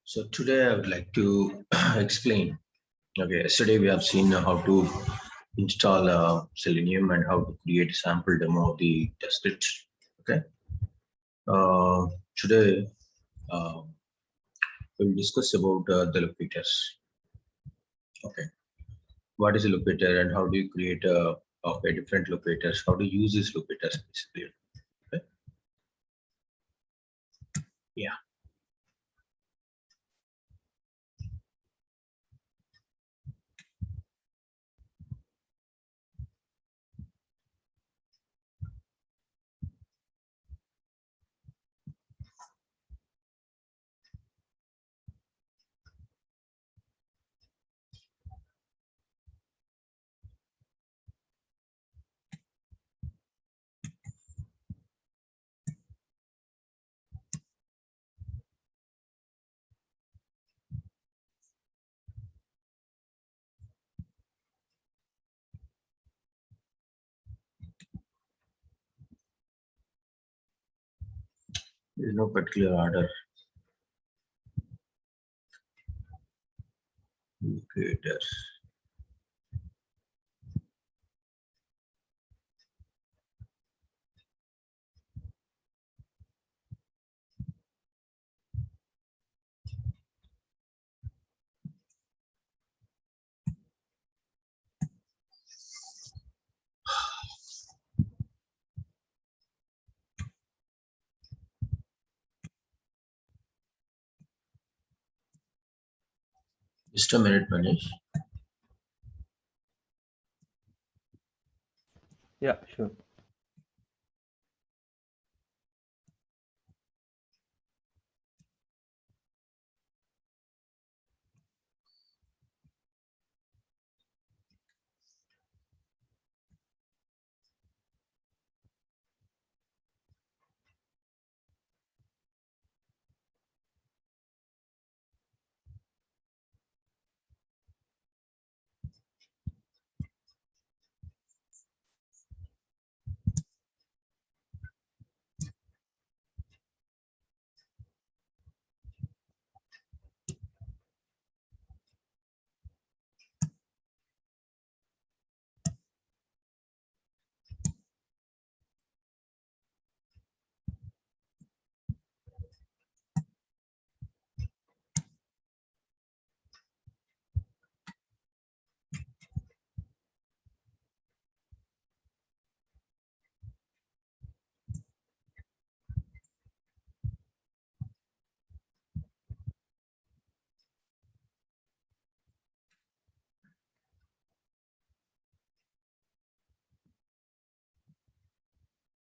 So today I would like to explain. Okay, yesterday we have seen how to install Selenium and how to create a sample demo of the test it. Okay, today uh, we'll discuss about the locators. Okay, what is a locator and how do you create different locators? How to use these locators basically? Okay, yeah. There is no particular order. Locators. Just a minute, Manish. Yeah, sure.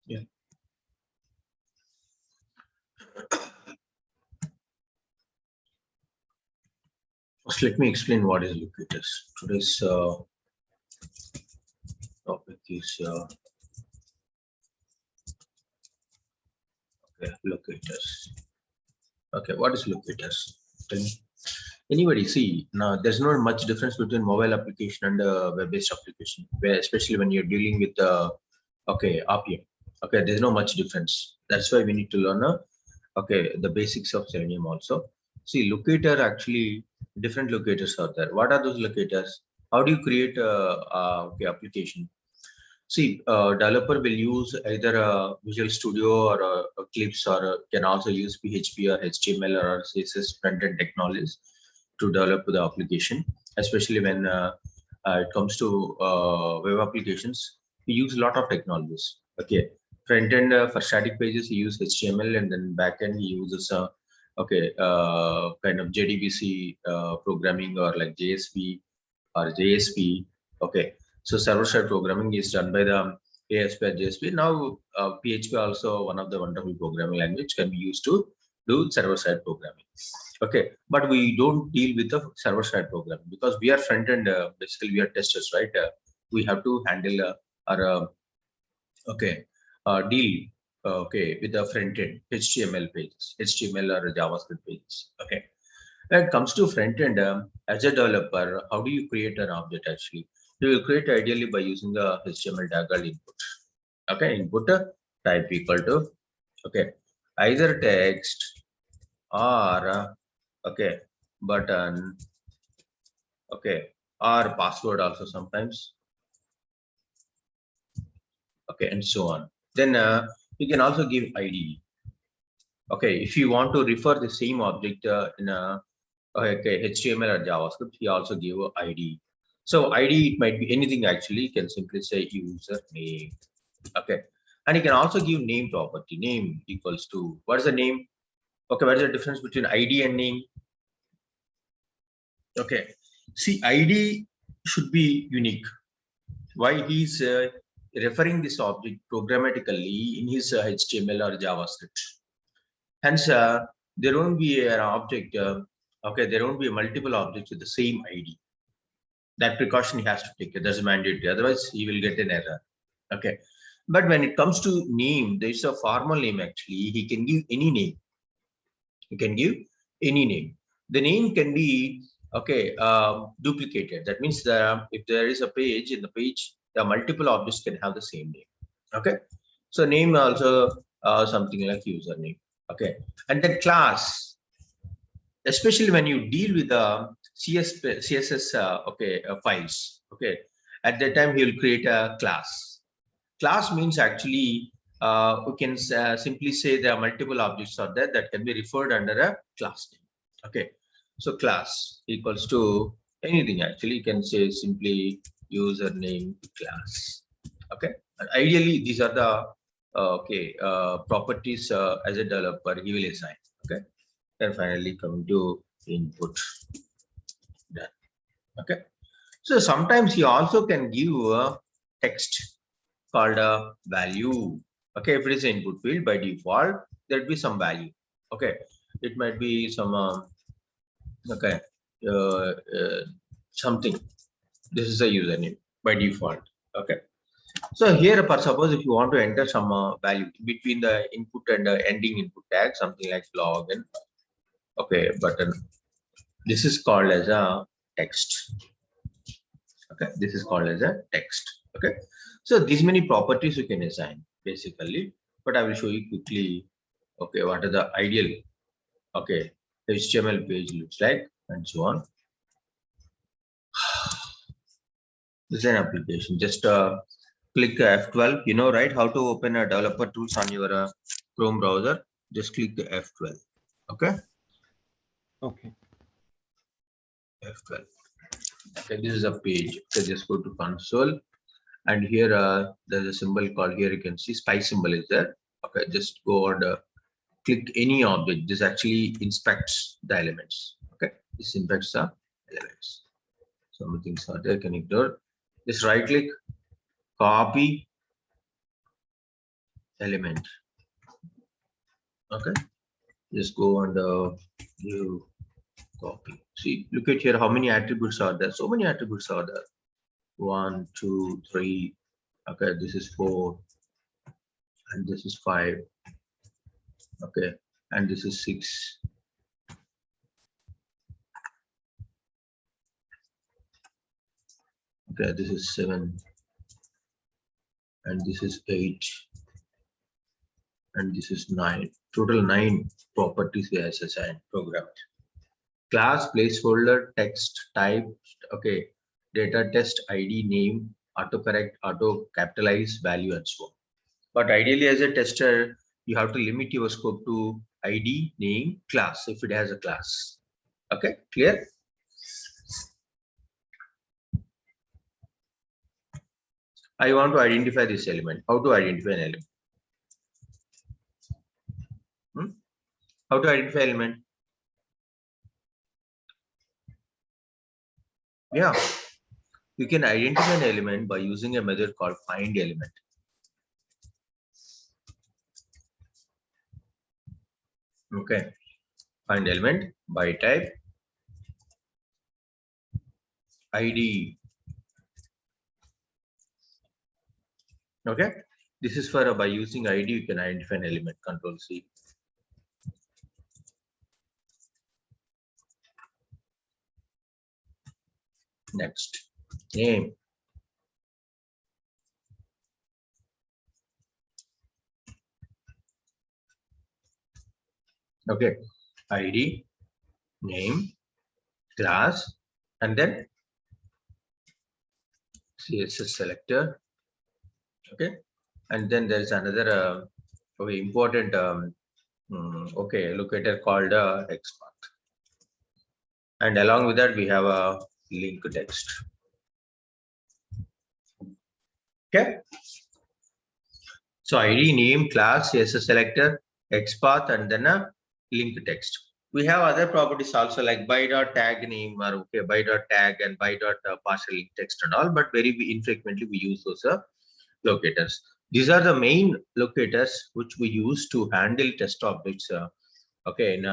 Yeah. First, let me explain what is locators. Today's topic is locators. Okay, what is locators? Tell me. Anybody see now? There's not much difference between mobile application and web-based application, where especially when you're dealing with RPM. Okay, there's no much difference. That's why we need to learn the basics of Selenium also. See, locator actually different locators are there. What are those locators? How do you create a application? See, developer will use either a Visual Studio or a Clips or can also use PHP or HTML or CSS front-end technologies to develop the application, especially when it comes to web applications. We use a lot of technologies. Okay, front-end for static pages, we use HTML, and then back-end, he uses kind of JDBC programming or like JSP or JSP. Okay, so server-side programming is done by the ASP or JSP. Now, PHP also one of the wonderful programming language can be used to do server-side programming. Okay, but we don't deal with the server-side programming because we are front-end. Basically, we are testers, right? We have to handle okay deal with the front-end HTML pages, HTML or JavaScript pages. Okay, when it comes to front end, as a developer, how do you create an object actually? You will create ideally by using the HTML tag called input. Okay, input type equal to, okay, either text or okay, button, okay, or password also sometimes, okay, and so on. Then you can also give ID. Okay, if you want to refer the same object in a okay, HTML or JavaScript, you also give a ID. So ID, it might be anything actually. You can simply say user name. Okay, and you can also give name property. Name equals to, what is the name? Okay, what is the difference between ID and name? Okay, see, ID should be unique. Why? He's referring this object programmatically in his HTML or JavaScript. Hence, there won't be an object. Okay, there won't be multiple objects with the same ID. That precaution he has to take. That's mandatory. Otherwise, he will get an error. Okay, but when it comes to name, there is a formal name actually. He can give any name. You can give any name. The name can be okay duplicated. That means if there is a page, in the page, the multiple objects can have the same name. Okay, so name also something like username. Okay, and then class, especially when you deal with the CSS files. Okay, at that time he will create a class. Class means actually we can simply say there are multiple objects are there that can be referred under a class name. Okay, so class equals to anything actually. You can say simply username class. Okay, and ideally these are the properties as a developer he will assign. Okay, and finally come to input. Done. Okay, so sometimes you also can give a text called a value. Okay, if it is an input field, by default there will be some value. Okay, it might be some okay uh, uh, something. This is a username by default. Okay, so here for suppose if you want to enter some value between the input and ending input tag, something like log and okay button, this is called as a text. Okay, this is called as a text. Okay, so these many properties you can assign basically, but I will show you quickly okay what are the ideal okay HTML page looks like and so on. This is an application. Just click F12. You know, right, how to open a developer tools on your Chrome browser. Just click the F12. Okay, Okay. F12. Okay, this is a page. So just go to console, and here there's a symbol called, here you can see spy symbol is there. Okay, just go and click any object. This actually inspects the elements. Okay, this inspects the elements. Some things are there, can ignore. Just right click, copy element. Okay, just go and you copy. See, look at here how many attributes are there. So many attributes are there. 1, 2, 3. Okay, this is 4, and this is 5. Okay, and this is 6. Okay, this is 7, and this is 8, and this is 9. Total 9 properties we have assigned programmed. Class, placeholder, text, type, okay, data, test, ID, name, autocorrect, auto capitalize, value, and so on. But ideally, as a tester, you have to limit your scope to ID, name, class if it has a class. Okay, clear? I want to identify this element. How to identify an element? How to identify element? Yeah, you can identify an element by using a method called find element. Okay, find element by type ID. Okay, this is for by using ID you can identify an element. Control C. Next, name. Okay, ID. name, class, and then CSS selector. Okay, and then there is another very important locator called Xpath, and along with that we have a link text. Okay, so ID, name, class, CSS selector, Xpath, and then a link text. We have other properties also like by.tag name or by.tag and by.partial link text and all, but very infrequently we use those locators. These are the main locators which we use to handle test objects in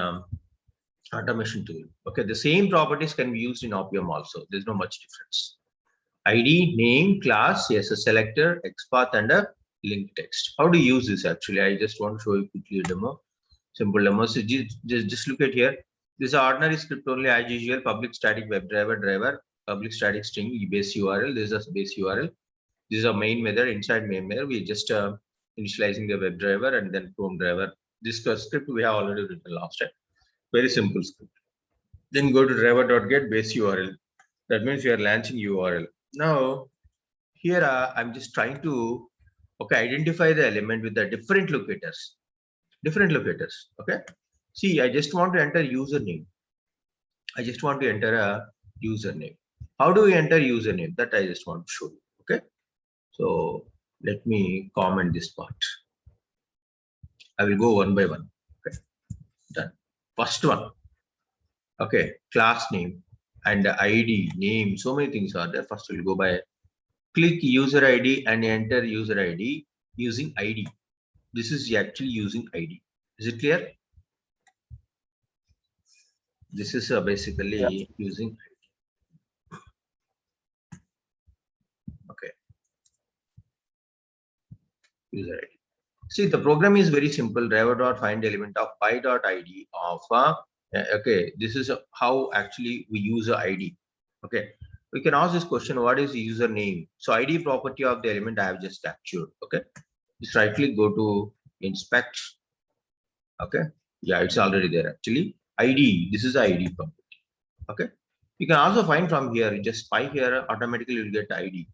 automation tool. Okay, the same properties can be used in OPM also. There's no much difference. ID, name, class, CSS selector, XPath, and a link text. How to use this actually? I just want to show you quickly a demo. Simple demo. So just look at here. This is ordinary script only as usual. Public static WebDriver, public static string base URL. This is a base URL. This is a main method. Inside main method, we just initializing the WebDriver and then Chrome driver. This script we have already written last time. Very simple script. Then go to driver.get base URL. That means we are launching URL. Now here I'm just trying to identify the element with the different locators. Okay, see, I just want to enter username. How do we enter username? That I just want to show you. Okay, so let me comment this part. I will go one by one. Okay, done. First one. Okay, class name and ID, name, so many things are there. First we'll go by click user ID and enter user ID using ID. This is actually using ID. Is it clear? This is basically using ID. Okay. User ID. See, the program is very simple. Driver.find element of by.id of okay. This is how actually we use a ID. Okay. We can ask this question: what is the username? So ID property of the element I have just captured. Okay. Just right click, go to inspect. Okay, yeah, it's already there actually. ID, this is the ID property. Okay, you can also find from here, just spy here, automatically you'll get ID.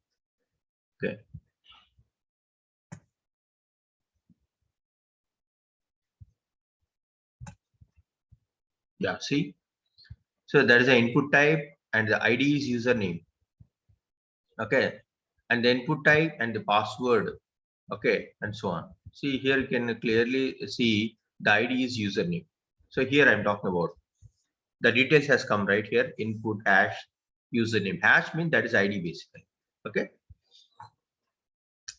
Okay, yeah, see, so there is an input type and the ID is username. Okay, and the input type and the password. Okay, and so on. See here, you can clearly see the ID is username. So here I'm talking about the details has come right here. Input hash username. Hash means that is ID basically. Okay,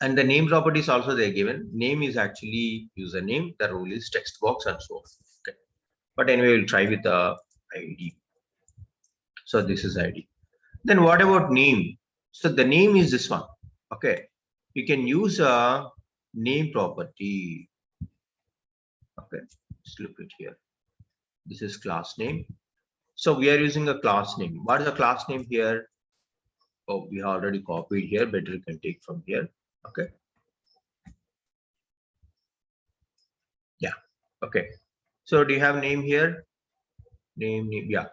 and the name property is also there given. Name is actually username. The role is text box and so on. Okay, but anyway, we'll try with the ID. So this is ID. Then what about name? So the name is this one. Okay, you can use a name property. Okay, let's look at here. This is class name. So we are using a class name. What is the class name here? Oh, we already copied here. Better you can take from here. Okay. Yeah. Okay. So do you have name here? Name. Yeah.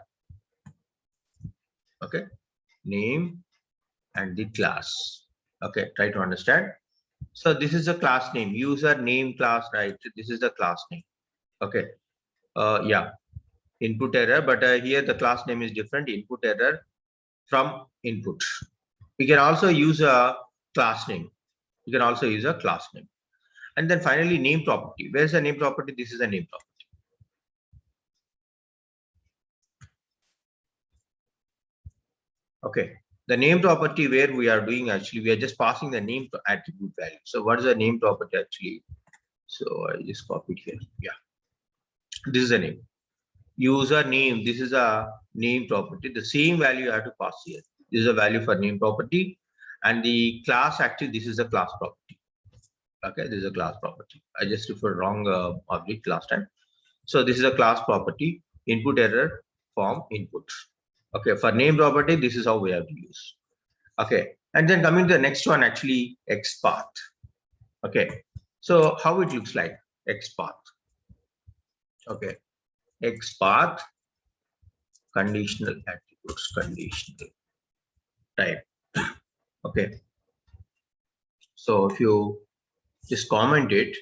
Okay. Name and the class. Okay. Try to understand. So this is a class name. User name class, right? This is the class name. Okay. Yeah. Input error, but here the class name is different. Input error from input. We can also use a class name. You can also use a class name. And then finally, name property. Where's the name property? This is the name property. Okay. The name property where we are doing actually, we are just passing the name to attribute value. So what is the name property actually? So I just copied here. Yeah. This is the name. User name. This is a name property. The same value you have to pass here. This is a value for name property. And the class actually, this is a class property. Okay, this is a class property. I just referred wrong object last time. So this is a class property. Input error from input. Okay, for name property, this is how we have to use. Okay, and then coming to the next one, actually Xpath. Okay, so how it looks like Xpath. Okay, Xpath. conditional attributes, conditional type. Okay. So if you just comment it,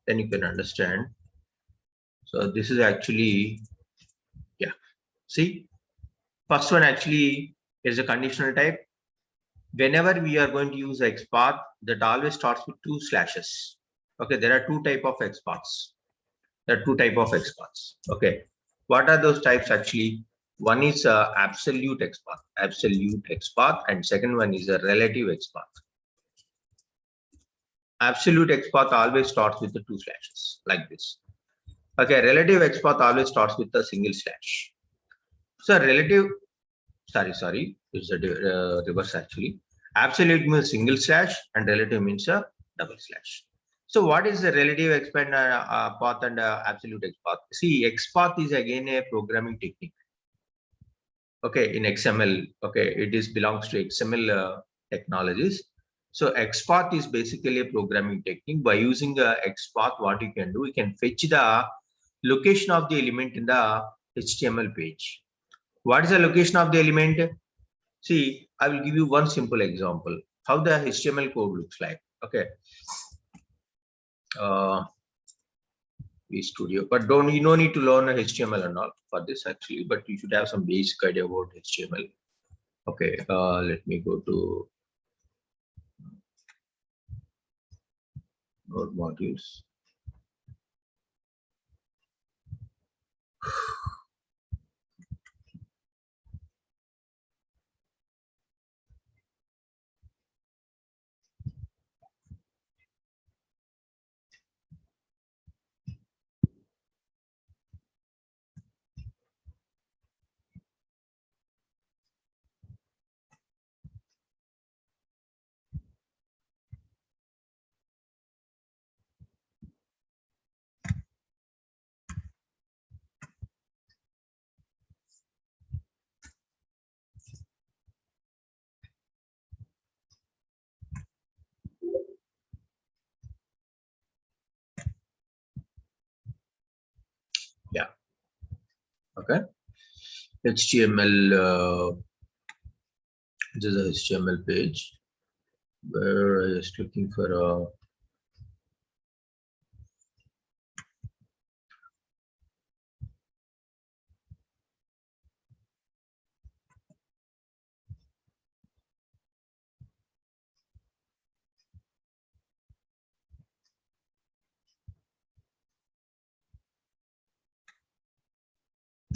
then you can understand. So this is actually, yeah. See, first one actually is a conditional type. Whenever we are going to use Xpath, that always starts with 2 slashes. Okay, there are 2 type of Xpaths. There are 2 type of Xpaths. Okay, what are those types actually? One is absolute XPath, and second one is a relative XPath. Absolute XPath always starts with the 2 slashes like this. Okay, relative XPath always starts with a single slash. So relative, sorry, it's a reverse actually. Absolute means single slash and relative means a double slash. So what is the relative XPath path and absolute XPath? See, XPath is again a programming technique. Okay, in XML, okay, it is belongs to XML technologies. So XPath is basically a programming technique. By using XPath, what you can do, you can fetch the location of the element in the HTML page. What is the location of the element? See, I will give you one simple example how the HTML code looks like. Okay, Studio, but you no need to learn HTML and all for this actually, but you should have some basic idea about HTML. Okay, let me go to node modules. Yeah, okay. HTML, this is a HTML page where I was looking for a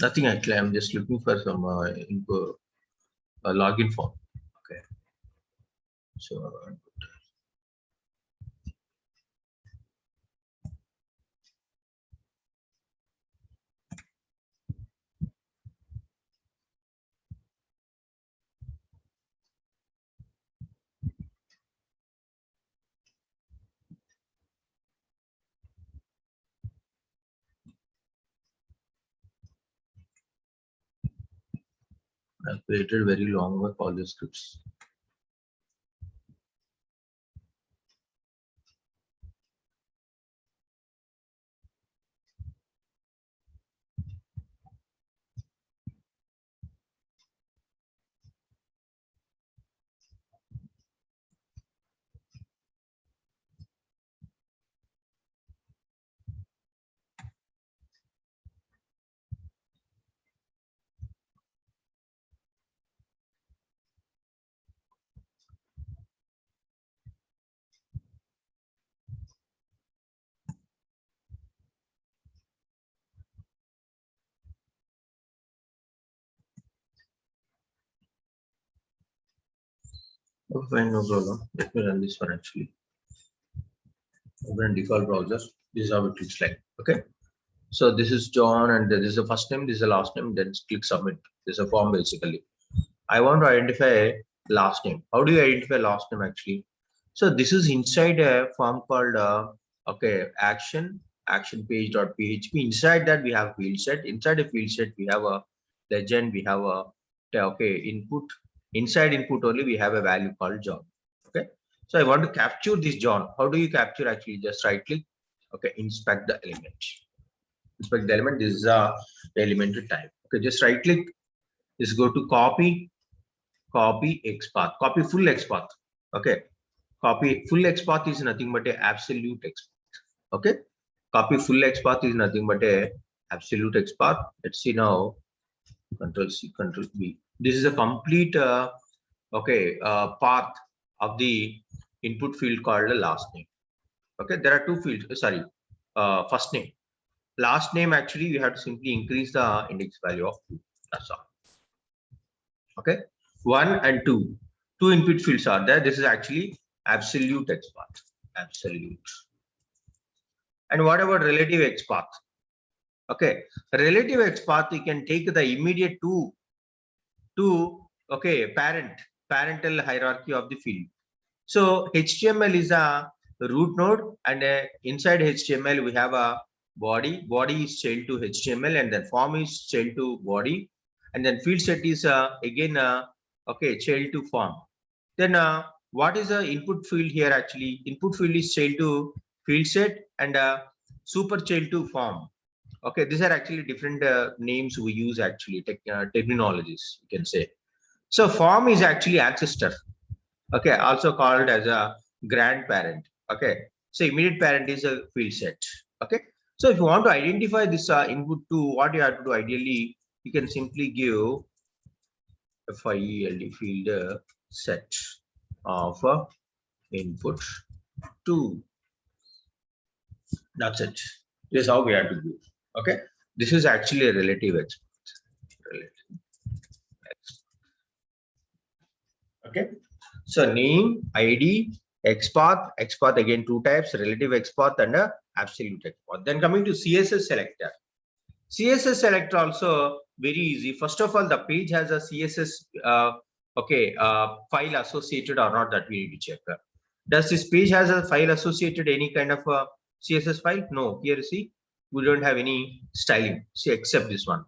nothing actually. I'm just looking for some info, login form. Okay, so I've created very long work all the scripts. Okay, fine, no problem. Let me run this one actually. Open default browser. This is how it looks like. Okay. So this is John, and this is the first name, this is the last name. Then click submit. This is a form basically. I want to identify last name. How do you identify last name actually? So this is inside a form called okay, action page.php. Inside that we have field set. Inside a field set we have a legend. We have a okay input. Inside input only we have a value called John. Okay. So I want to capture this John. How do you capture actually? Just right click. Okay, inspect the element. inspect the element. This is a element type. Okay, just right click. Just go to copy XPath. Copy full XPath. Okay, copy full XPath is nothing but a absolute XPath. Okay, copy full XPath is nothing but a absolute XPath. Let's see now. Control C, Control V. This is a complete path of the input field called the last name. Okay, there are two fields. Sorry, first name. Last name, actually you have to simply increase the index value of 2. That's all. Okay, 1 and 2. Two input fields are there. This is actually absolute XPath. Absolute. And what about relative XPath? Okay, relative XPath, you can take the immediate two parental hierarchy of the field. So HTML is a root node, and inside HTML we have a body. Body is child to HTML, and then form is child to body, and then field set is again child to form. Then what is the input field here? Actually, input field is child to field set and super child to form. Okay, these are actually different names we use, actually terminologies, you can say. So form is actually ancestor. Okay, also called as a grandparent. Okay, so immediate parent is a field set. Okay, so if you want to identify this input to, what you have to do ideally, you can simply give field set of input to. That's it. This is how we have to do. Okay, this is actually a relative expert. Okay, so name, ID, XPath again two types, relative XPath and absolute XPath. Then coming to CSS selector. CSS selector also very easy. First of all, the page has a CSS file associated or not, that we need to check. Does this page has a file associated any kind of CSS file? No. Here see, we don't have any styling. See, except this one.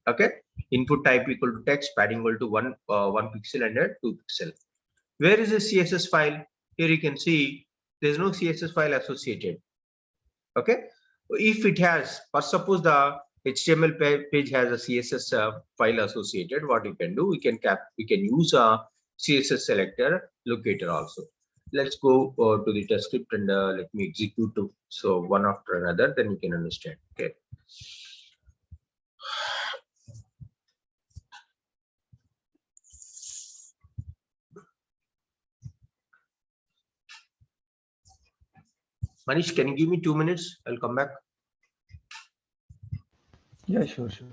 Okay. Input type equal to text, padding equal to 1 pixel and 2 pixel. Where is the CSS file? Here you can see there's no CSS file associated. Okay. If it has, or suppose the HTML page has a CSS file associated, what you can do, we can use a CSS selector locator also. Let's go to the test script and let me execute to, so one after another, then you can understand. Okay. Manish, can you give me 2 minutes? I'll come back. Yeah, sure, sure.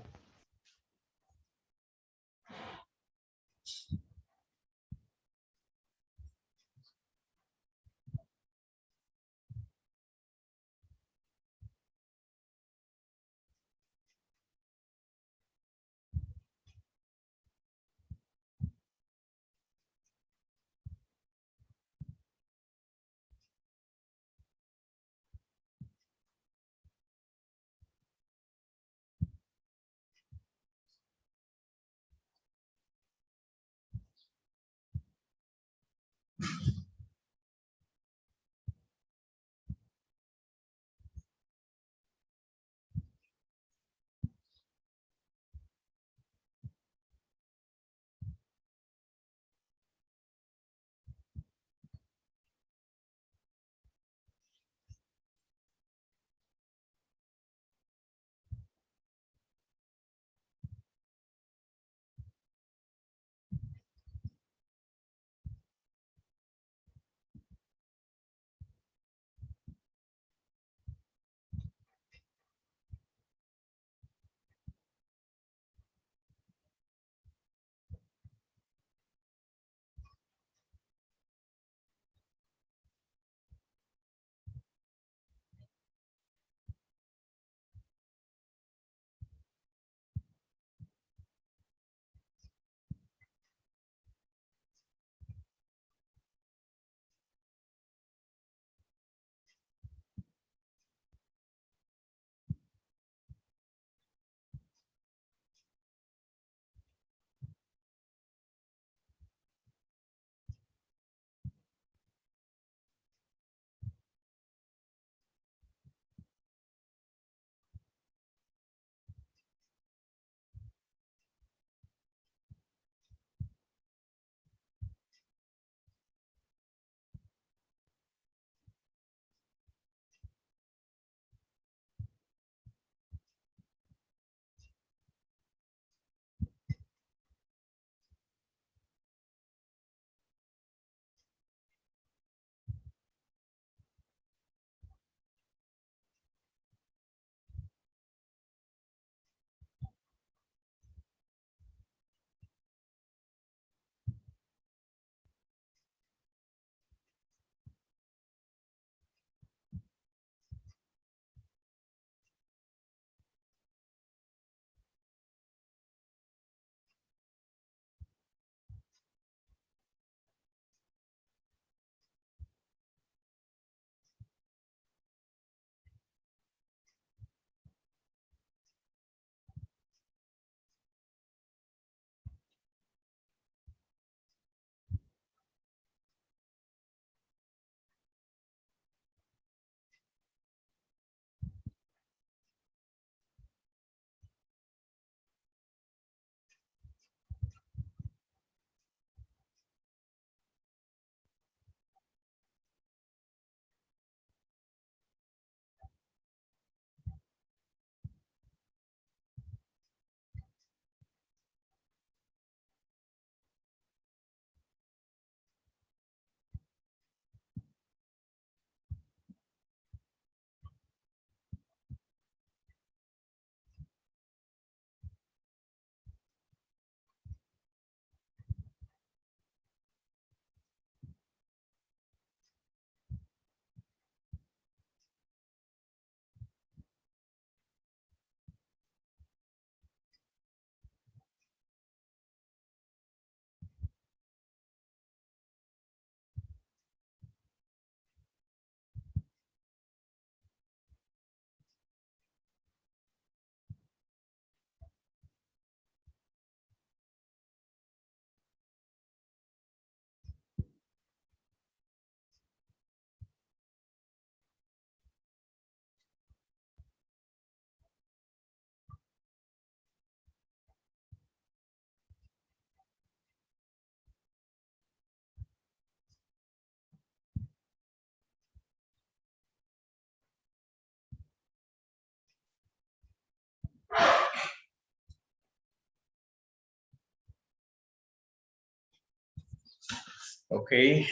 Okay.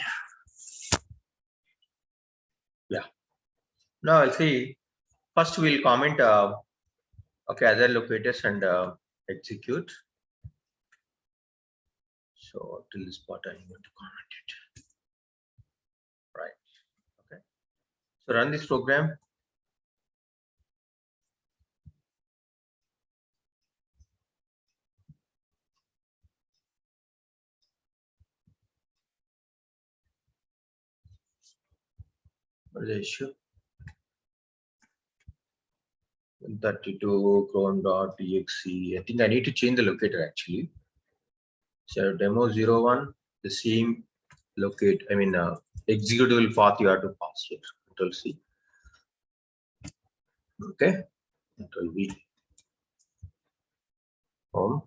Yeah. Now I'll see. First, we'll comment. Okay, other locators and execute. So till this part, I'm going to comment it. Right. Okay. So run this program. What is the issue? 32 cron.exe. I think I need to change the locator actually. So demo 01, the same locate. I mean, executable path you have to pass here. Control C. Okay. Control V. Home.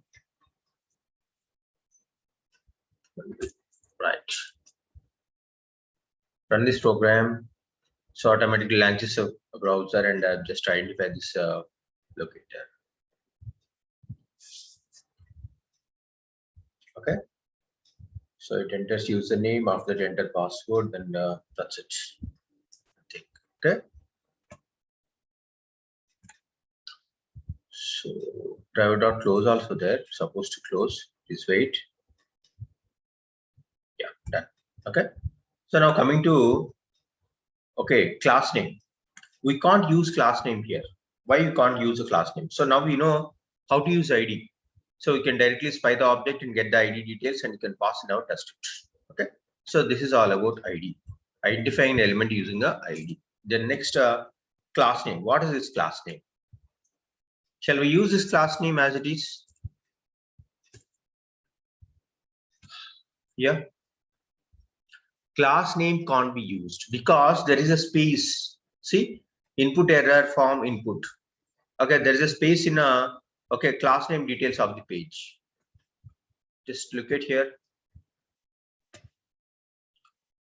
Right. Run this program. So automatically launches a browser and just identify this locator. Okay. So it enters username, after that enter password, then that's it. I think. Okay. So driver.close also there, supposed to close. Please wait. Yeah, done. Okay. So now coming to class name. We can't use class name here. Why you can't use a class name? So now we know how to use ID. So we can directly spy the object and get the ID details and you can pass it out, test it. Okay. So this is all about ID. Identifying an element using a ID. Then next class name. What is this class name? Shall we use this class name as it is? Yeah. Class name can't be used because there is a space. See, input error form input. Okay, there is a space in a class name details of the page. Just look at here.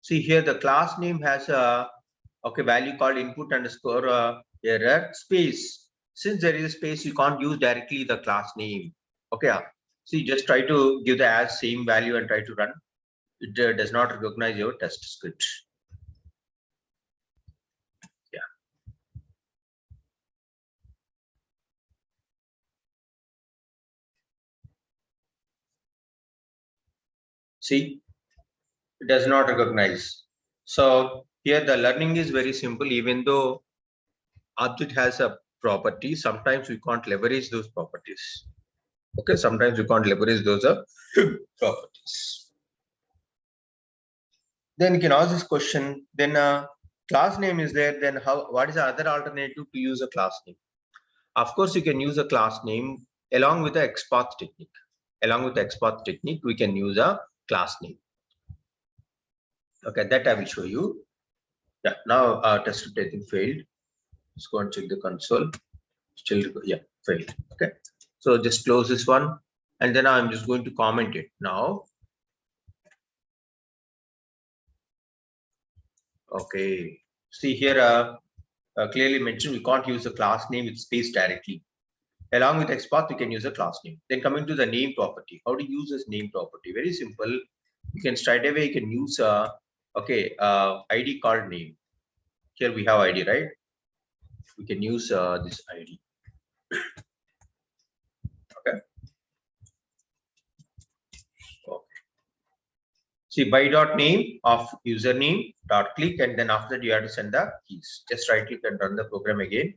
See here, the class name has a value called input underscore error space. Since there is a space, you can't use directly the class name. Okay, see, just try to give the as same value and try to run. It does not recognize your test script. Yeah. See, it does not recognize. So here the learning is very simple. Even though object has a property, sometimes we can't leverage those properties. Okay, sometimes we can't leverage those properties. Then you can ask this question. Then class name is there. Then what is the other alternative to use a class name? Of course, you can use a class name along with the Xpath technique. Along with the Xpath technique, we can use a class name. Okay, that I will show you. Yeah, now test script I think failed. Let's go and check the console. Still, yeah, failed. Okay, so just close this one, and then I'm just going to comment it now. Okay, see here, clearly mentioned we can't use the class name with space directly. Along with Xpath, we can use a class name. Then coming to the name property, how to use this name property? Very simple. You can straight away you can use ID called name. Here we have ID, right? We can use this ID. Okay. See by dot name of username dot click, and then after that you have to send the keys. Just right click and run the program again.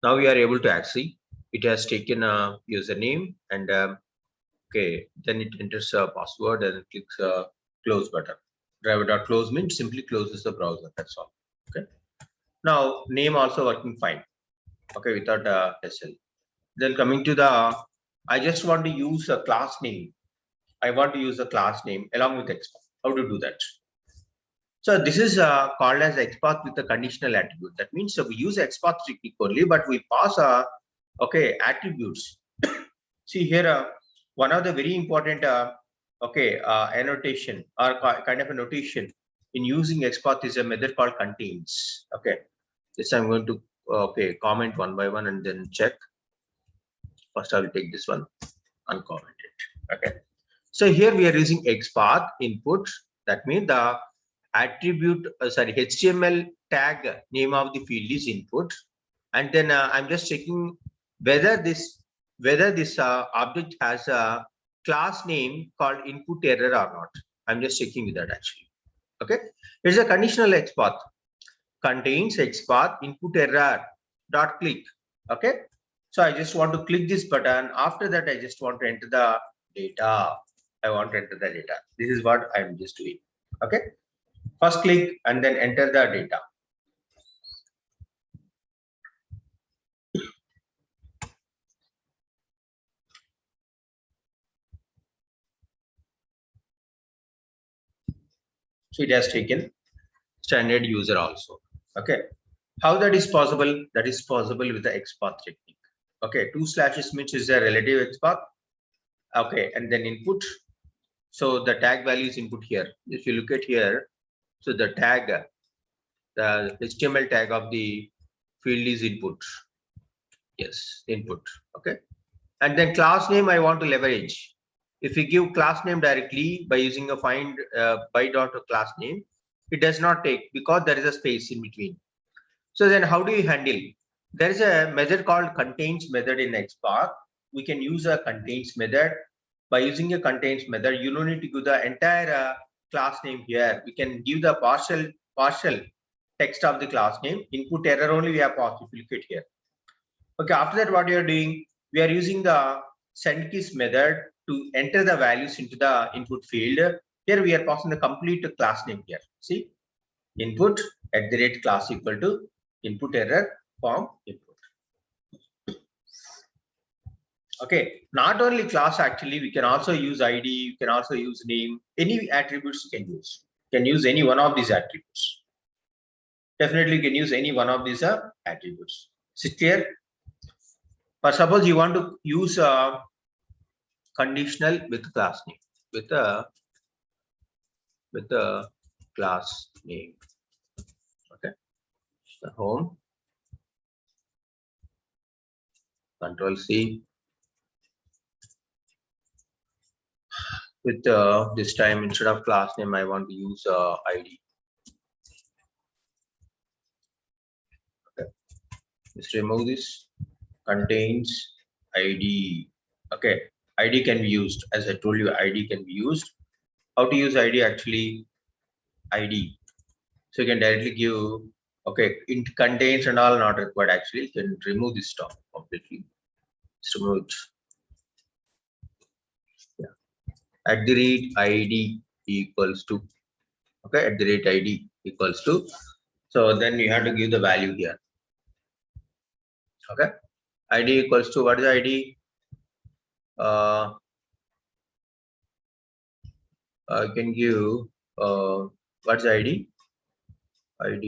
Now we are able to actually, it has taken a username and then it enters a password and clicks a close button. Driver.close means simply closes the browser. That's all. Okay. Now name also working fine. Okay, without SL. Then coming to the, I just want to use a class name. I want to use a class name along with Xpath. How to do that? So this is called as Xpath with a conditional attribute. That means we use Xpath technique only, but we pass attributes. See here, one of the very important annotation or kind of a notation in using Xpath is a method called contains. Okay, this I'm going to comment one by one and then check. First I will take this one, uncomment it. Okay. So here we are using Xpath input. That means the attribute, HTML tag name of the field is input, and then I'm just checking whether this object has a class name called input error or not. I'm just checking with that actually. Okay, it's a conditional Xpath, contains Xpath input error dot click. Okay, so I just want to click this button. After that, I just want to enter the data. I want to enter the data. This is what I'm just doing. Okay, first click and then enter the data. So it has taken standard user also. Okay, how that is possible? That is possible with the Xpath technique. Okay, 2 slashes means is a relative Xpath. Okay, and then input. So the tag value is input here. If you look at here, so the tag, the HTML tag of the field is input. Yes, input. Okay, and then class name I want to leverage. If we give class name directly by using a find by dot class name, it does not take because there is a space in between. So then how do you handle? There is a method called contains method in Xpath. We can use a contains method. By using a contains method, you don't need to give the entire class name here. We can give the partial text of the class name. Input error only we have passed if you look at here. Okay, after that, what you are doing, we are using the send keys method to enter the values into the input field. Here we are passing the complete class name here. See, input @class equal to input error form input. Okay, not only class actually, we can also use ID, you can also use name, any attributes you can use. You can use any one of these attributes. Definitely you can use any one of these attributes. Is it clear? But suppose you want to use a conditional with class name, with a class name. Okay, the home, Control C. With this time instead of class name, I want to use ID. Okay, just remove this. Contains ID. Okay, ID can be used. As I told you, ID can be used. How to use ID actually? ID. So you can directly give. Okay, it contains and all not required actually. You can remove this stuff completely. Just remove it. Yeah. @ID equals to. Okay, @ID equals to. So then you have to give the value here. Okay, ID equals to what is ID? I can give what's ID? ID.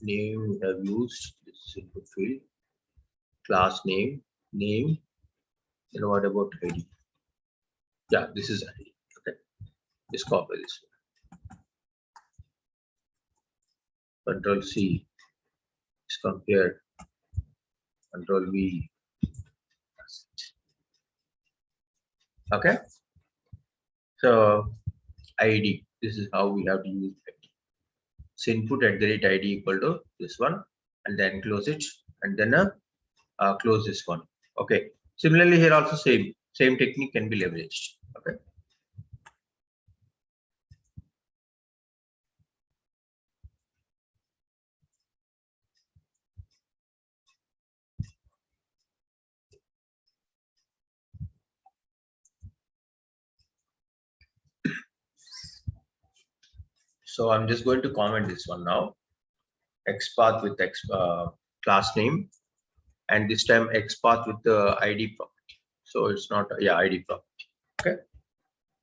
Name we have used. This is input field. Class name. Then what about ID? Yeah, this is ID. Okay, just copy this. Control C. Just compare. Control V. Okay. So ID. This is how we have to use ID. So input @ID equal to this one, and then close it, and then close this one. Okay. Similarly, here also same technique can be leveraged. Okay. So I'm just going to comment this one now. Xpath with class name, and this time Xpath with the ID property. So it's not ID property. Okay.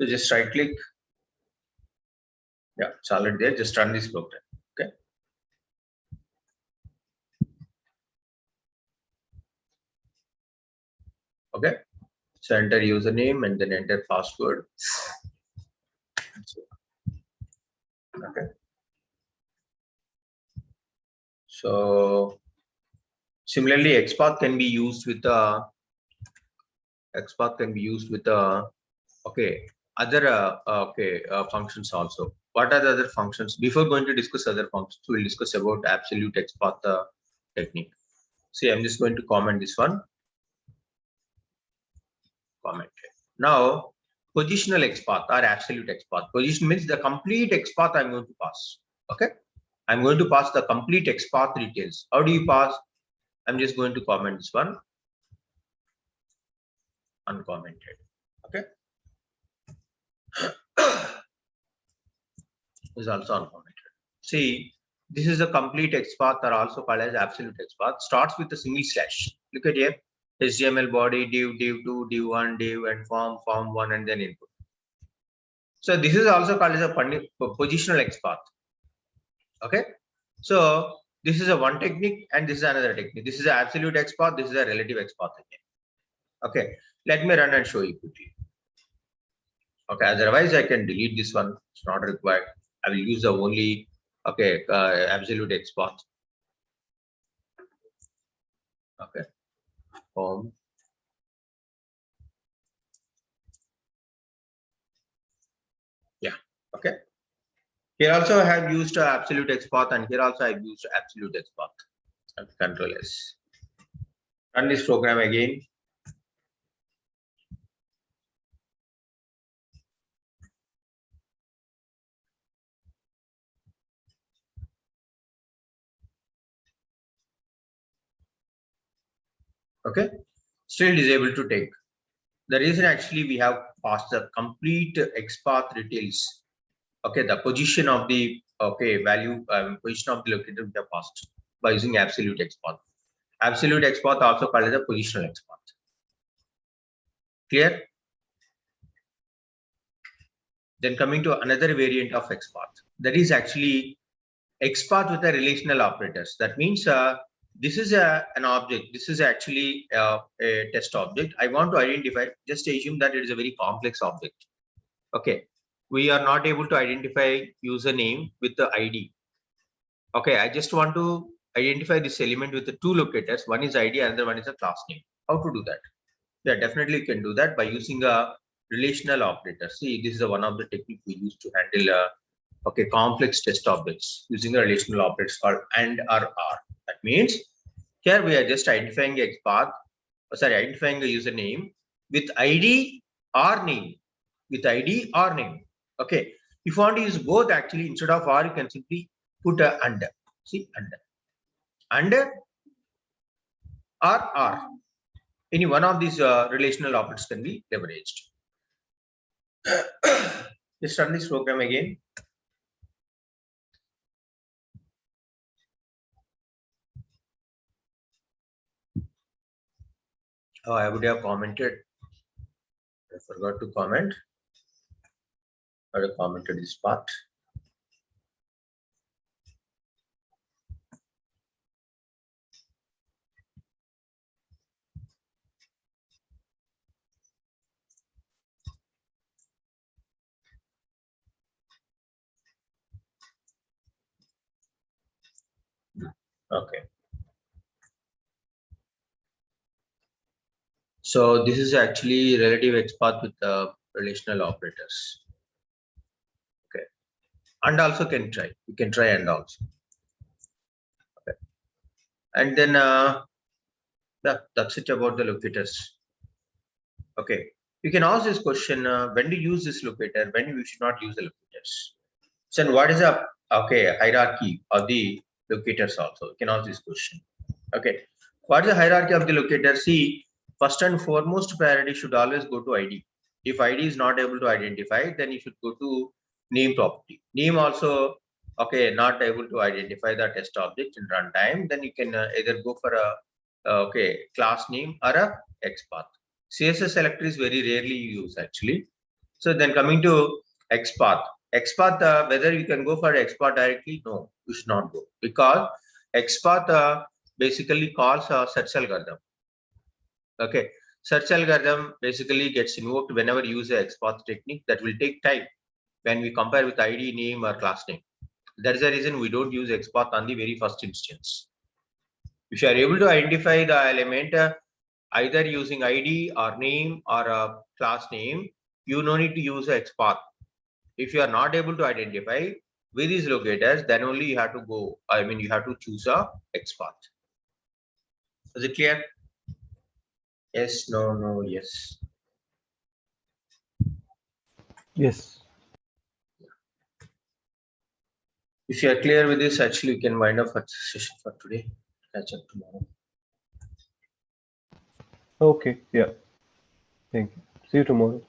So just right click. Yeah, it's already there. Just run this program. Okay. Okay. So enter username and then enter password. Okay. So similarly, Xpath can be used with XPath can be used with other functions also. What are the other functions? Before going to discuss other functions, we'll discuss about absolute XPath technique. See, I'm just going to comment this one. Comment. Now, positional XPath or absolute XPath. Position means the complete XPath I'm going to pass. Okay, I'm going to pass the complete XPath details. How do you pass? I'm just going to comment this one. Uncommented. Okay. Is also uncommented. See, this is a complete XPath, or also called as absolute XPath. Starts with a single slash. Look at here. HTML body, div2, div1, div, and form 1, and then input. So this is also called as a positional XPath. Okay. So this is a one technique, and this is another technique. This is an absolute XPath. This is a relative XPath again. Okay. Let me run and show you quickly. Okay. Otherwise, I can delete this one. It's not required. I will use the only absolute XPath. Okay. Home. Yeah. Okay. Here also I have used absolute XPath, and here also I have used absolute XPath. Control S. Run this program again. Okay. Still disabled to take. The reason actually we have passed the complete XPath details. Okay, the position of the value position of the locator we have passed by using absolute XPath. Absolute XPath also called as a positional XPath. Clear? Then coming to another variant of XPath, that is actually XPath with a relational operators. That means this is an object. This is actually a test object. I want to identify. Just assume that it is a very complex object. Okay, we are not able to identify username with the ID. Okay, I just want to identify this element with the two locators. One is ID, another one is a class name. How to do that? Yeah, definitely you can do that by using a relational operator. See, this is one of the techniques we use to handle complex test objects using a relational operator called AND or OR. That means here we are just identifying a identifying a username with ID or name. With ID or name. Okay. If you want to use both, actually, instead of OR, you can simply put a AND. See, AND or OR. Any one of these relational operators can be leveraged. Let's run this program again. Oh, I would have commented. I forgot to comment. I would have commented this part. Okay. So this is actually relative XPath with relational operators. Okay. And also can try. You can try and also. Okay. And then that's it about the locators. Okay. You can ask this question: when to use this locator? When you should not use the locators? So what is the hierarchy of the locators? Also, you can ask this question. Okay. What is the hierarchy of the locator? See, first and foremost priority should always go to ID. If ID is not able to identify, then you should go to name property. Name also, not able to identify the test object in runtime, then you can either go for a class name or a XPath. CSS selector is very rarely used actually. So then coming to XPath. XPath, whether you can go for XPath directly, no, you should not go, because XPath basically calls a search algorithm. Okay, search algorithm basically gets invoked whenever you use a XPath technique. That will take time when we compare with ID, name, or class name. That is the reason we don't use XPath on the very first instance. If you are able to identify the element either using ID or name or a class name, you no need to use a XPath. If you are not able to identify with these locators, then only you have to go, you have to choose a XPath. Is it clear? Yes, no, no, yes. Yes. If you are clear with this, actually you can wind up our session for today. Catch up tomorrow. Okay. Yeah. Thank you. See you tomorrow.